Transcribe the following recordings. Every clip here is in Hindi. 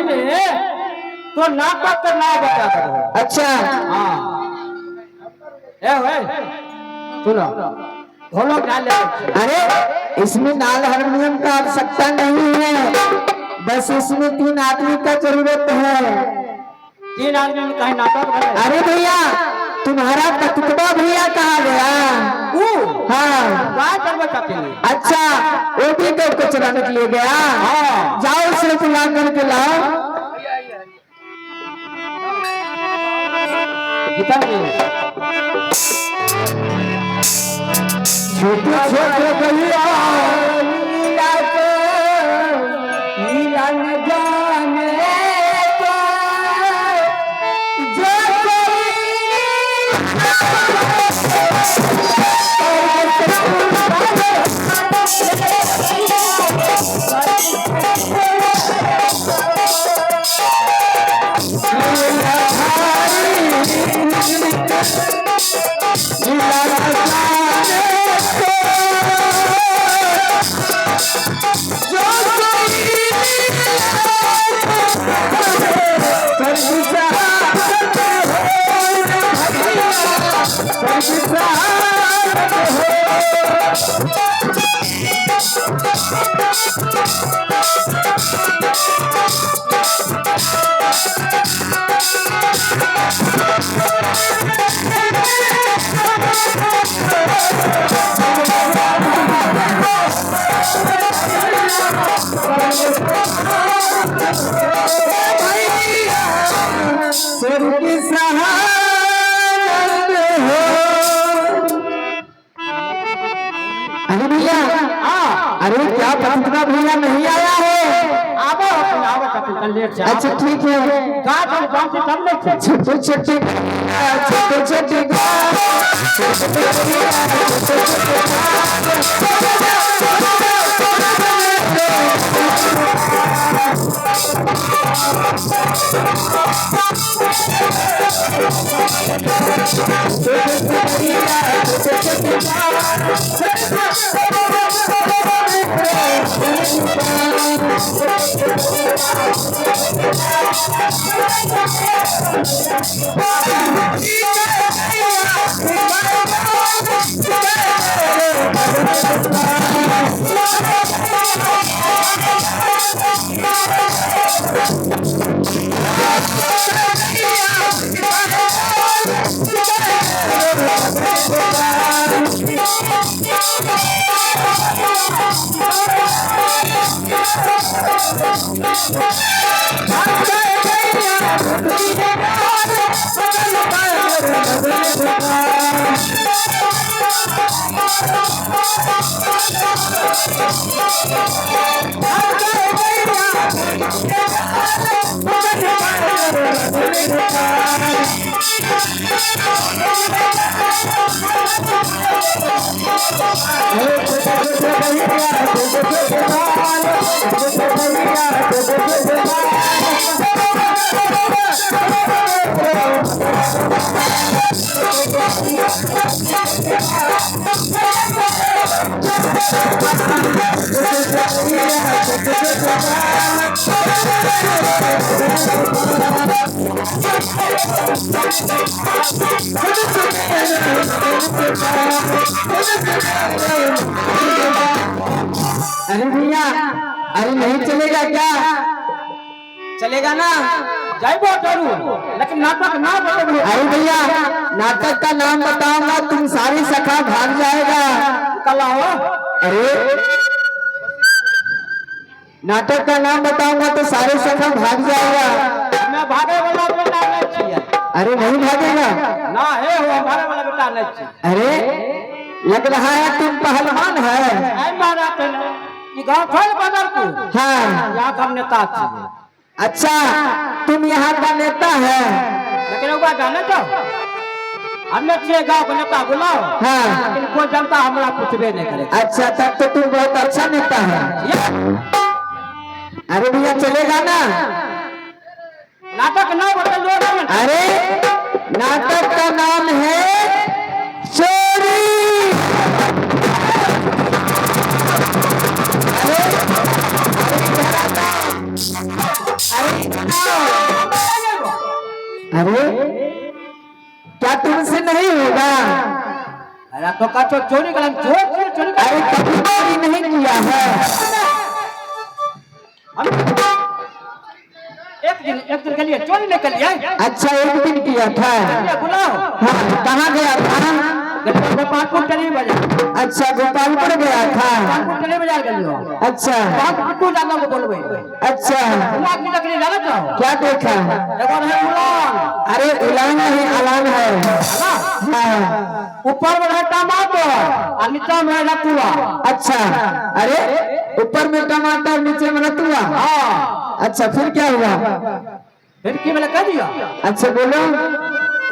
पहले तो नाटक का नाम बता दो। अच्छा हाँ ए सुनो ढोलक डाल ले। अरे इसमें नाल हारमोनियम का आवश्यकता नहीं है, बस इसमें 3 आदमी का जरूरत है। 3 आदमी में कहीं नाटक बने। अरे भैया तुम्हारा कतुकबा भैया कहाँ गया? हाँ क्या करना चाहते हैं? अच्छा वो भी तो कुछ चलाने के लिए गया। हाँ जाओ उसे बुला करके लाओ। गीता जी छोटे छोटे भैया लीला को लीला न जाने को जो अरे भैया अरे क्या पतितना भैया नहीं आया है? आवो कपिल लेट से। अच्छा ठीक है। कौन सी सब लेट से? छोटे छोटे छोटे छोटे अरे भैया अरे नहीं चलेगा क्या? चलेगा ना? जाइबो जरूर लेकिन नाटक ना बताओ। अरे भैया नाटक का नाम बताऊंगा तुम सारी सखा भाग जाएगा। कल आओ। अरे नाटक का नाम बताऊंगा तो सारे सखा भाग जाएगा। मैं भागे वाला बेटा नहीं छिए। अरे नहीं भागेगा ना है वो हमारे वाला बेटा नहीं छिए। अरे लग रहा है तुम पहलवान है। आई मारा पहले ये गांव छोड़ बदर को। हाँ यहाँ का नेता छिए। अच्छा तुम यहाँ का नेता है। लेकिन वो बात जाने तो हमने छिए गांव का नेता बुलाओ। हाँ लेकिन कोई जनता हमारा पूछबे नहीं करे। अच्छा तब तो तुम बहुत अच्छा नेता है। अरे भैया चलेगा ना? नाटक ना बताओ। अरे नाटक का नाम है चोरी। अरे क्या तुमसे नहीं होगा? अरे तो का चोरी कर चोरी अरे कभी चोरी नहीं किया है। एक दिन के लिए चोरी नहीं कर लिया। अच्छा एक दिन किया था। बुलाओ। हाँ कहाँ गया था? गोपालपुर टली बाजार। अच्छा गोपालपुर गया था। गोपालपुर टली बाजार गलियो। अच्छा तू जाना को बोलबे। अच्छा दिमाग की लकड़ी डाला चाहो। क्या देखा? एगो है उलान। अरे उलान नहीं अलान है। हाँ ऊपर में है टमाटर और नीचे में है रतुआ। अच्छा अरे ऊपर में टमाटर नीचे में रतुआ। हाँ अच्छा फिर क्या हुआ? फिर की मैंने कह दिया। अच्छा बोलो।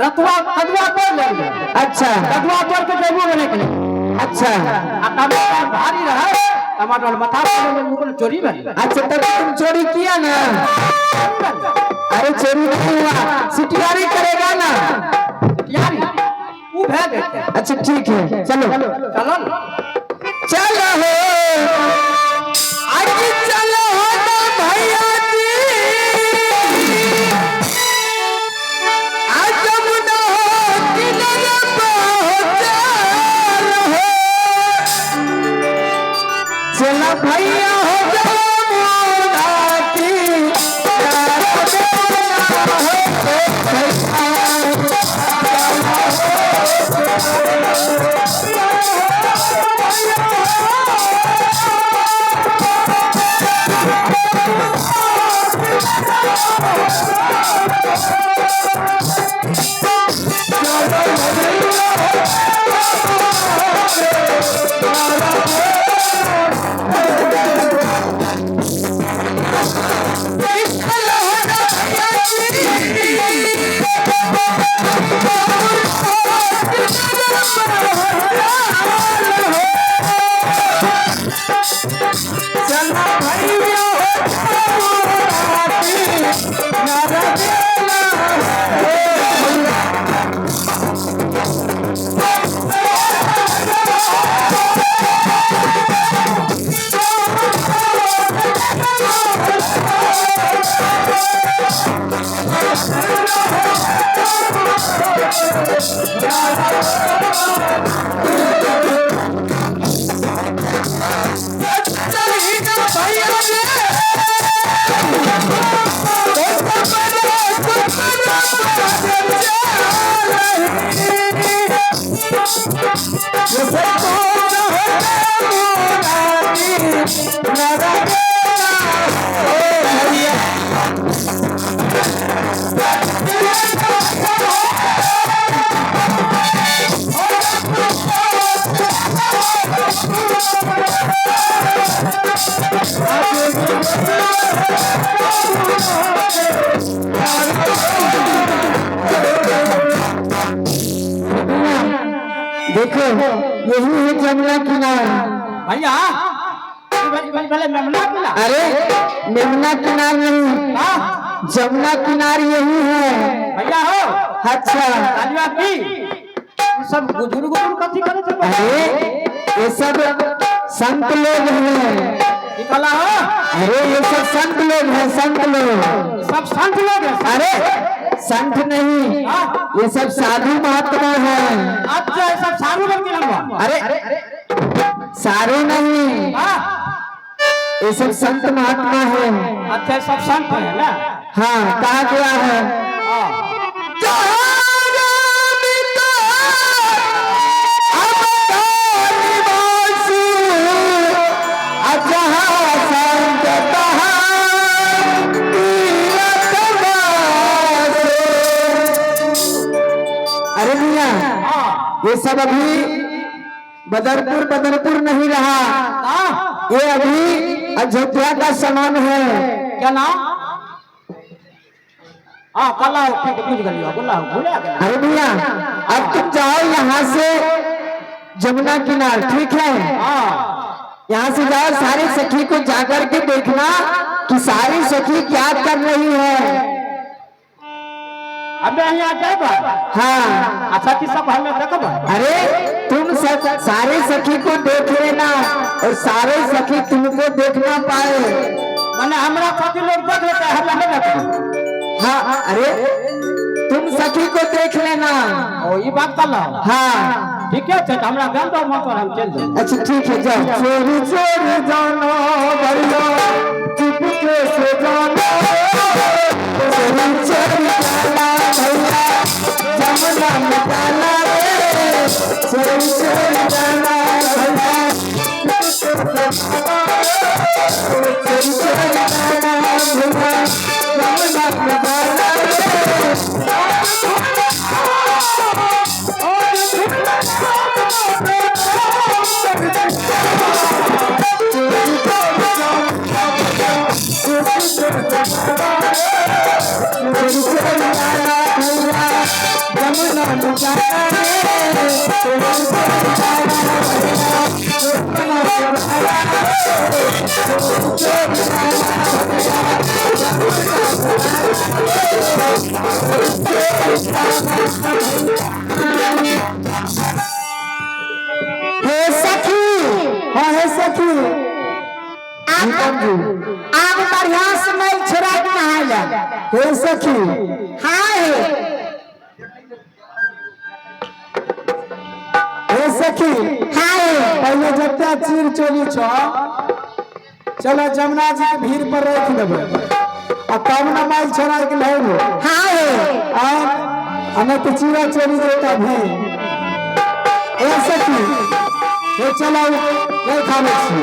रतुआ कदुआ तोड़ ले। अच्छा कदुआ तोड़ के जेबू में लेके। अच्छा टमाटर भारी रहा। टमाटर मथा पे मुकुल चोरी बनी। अच्छा तब तुम चोरी किया ना? अरे चोरी नहीं हुआ, सिटियारी करेगा ना यारी वो भेज देते। अच्छा ठीक है चलो चलो चलो हो आज चलो हो तो भैया जी आज मुना हो किनारे पहुंचा रहो। चलो भैया हो जाओ मुना की प्यार देना हो देखो यही है जमुना किनार। भैया पहले मेमना किनार। अरे मेमना किनार नहीं जमुना किनार यही है भैया हो। अच्छा राजवा की सब बुजुर्ग कथी करे थे? अरे ये सब संत लोग हैं। निकला हो। अरे ये सब संत लोग हैं, संत लोग। सब संत लोग हैं। अरे संत नहीं ये सब साधु महात्मा हैं। अच्छा ये सब साधु लोग के नाम। अरे साधु नहीं ये सब संत महात्मा हैं। अच्छा सब संत हैं ना। हाँ कहा गया है अरे भैया ये सब अभी बदरपुर नहीं रहा, ये अभी अयोध्या का सामान है। क्या नाम? हाँ कल पूछ गलियो भूले। अरे भैया अब तुम जाओ यहाँ से जमुना किनार, ठीक है? यहाँ से जाओ, सारी सखी को जाकर के देखना कि सारी सखी क्या कर रही है। अब यहाँ जाएगा। हाँ अच्छा कि सब हमें देखो। अरे तुम सारे सखी को देख लेना और सारे सखी तुमको देखना पाए। मैंने हमरा सखी लोग देख लेते हैं, हमें अरे तुम सखी को देख लेना। ओ ये बात कर लो। हाँ ठीक है तो हमरा गांव तो मत हम चल दे। अच्छा ठीक है जाओ। चोरी चोरी जानो भैया चुपके से जानो, चोरी चोरी जाना भैया जमुना में जाना रे, चोरी चोरी जाना भैया चोरी चोरी जाना भैया जमुना में जाना हे सखी। हाँ हे सखी आग बढ़िया से नहीं छोड़ा नहाइला। हे सखी हाँ हे सखी हाँ पहले जत्ता चीर चोरी छो चलो जमुना जी के भीड़ पर रख देबे आ तब न माइल छोड़ा के लेबो। हाँ हमें तो चीरा चोरी देता भी। हे सखी हे चलो ले खावे छी।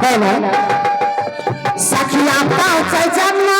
है ना सखिया पहुंचे जमुना